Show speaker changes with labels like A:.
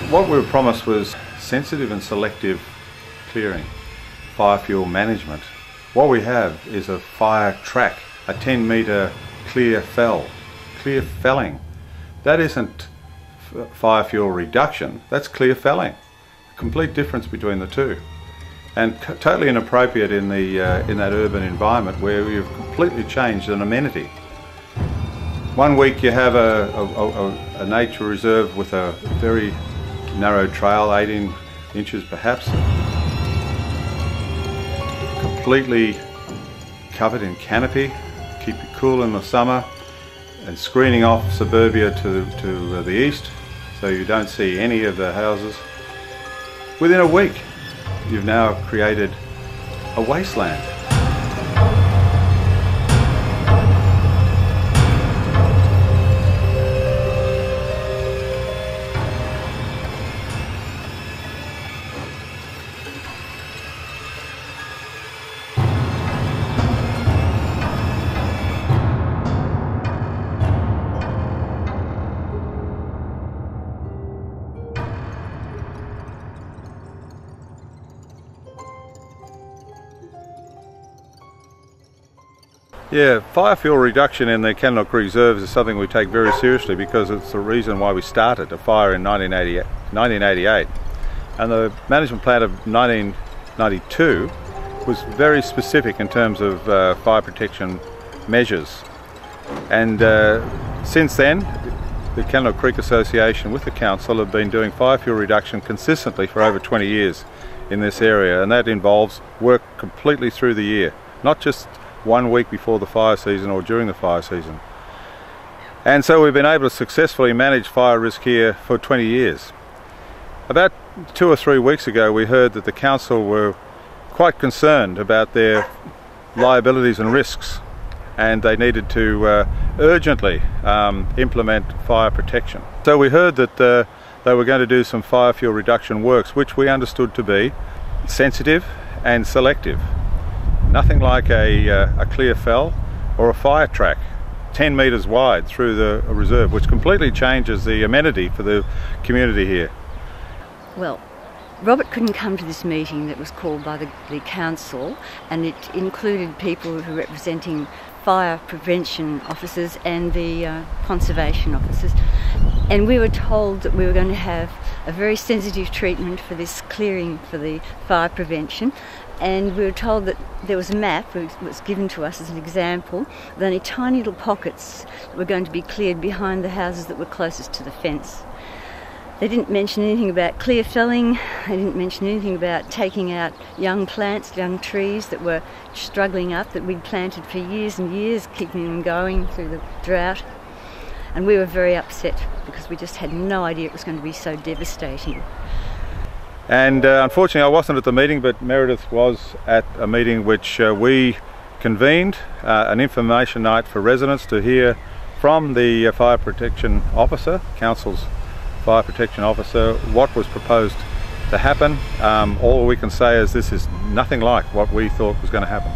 A: What we were promised was sensitive and selective clearing, fire fuel management. What we have is a fire track, a 10-metre clear felling. That isn't fire fuel reduction, that's clear felling. Complete difference between the two. And totally inappropriate in that urban environment where you've completely changed an amenity. One week you have a nature reserve with a very narrow trail, 18 inches perhaps, completely covered in canopy, keep you cool in the summer, and screening off suburbia to the east so you don't see any of the houses. Within a week you've now created a wasteland. Yeah, fire fuel reduction in the Kananook Creek reserves is something we take very seriously because it's the reason why we started a fire in 1988. And the management plan of 1992 was very specific in terms of fire protection measures. And since then, the Kananook Creek Association with the Council have been doing fire fuel reduction consistently for over 20 years in this area, and that involves work completely through the year, not just 1 week before the fire season or during the fire season. And so we've been able to successfully manage fire risk here for 20 years. About 2 or 3 weeks ago we heard that the council were quite concerned about their liabilities and risks, and they needed to urgently implement fire protection. So we heard that they were going to do some fire fuel reduction works, which we understood to be sensitive and selective. Nothing like a clear fell or a fire track 10 metres wide through the reserve, which completely changes the amenity for the community here.
B: Well, Robert couldn't come to this meeting that was called by the council, and it included people who were representing fire prevention officers and the conservation officers. And we were told that we were going to have a very sensitive treatment for this clearing for the fire prevention. And we were told that there was a map that was given to us as an example, with only tiny little pockets that were going to be cleared behind the houses that were closest to the fence. They didn't mention anything about clear felling, they didn't mention anything about taking out young plants, young trees that were struggling up, that we'd planted for years and years, keeping them going through the drought. And we were very upset because we just had no idea it was going to be so devastating.
A: And unfortunately I wasn't at the meeting, but Meredith was at a meeting which we convened, an information night for residents to hear from the fire protection officer, council's fire protection officer, what was proposed to happen. All we can say is this is nothing like what we thought was going to happen.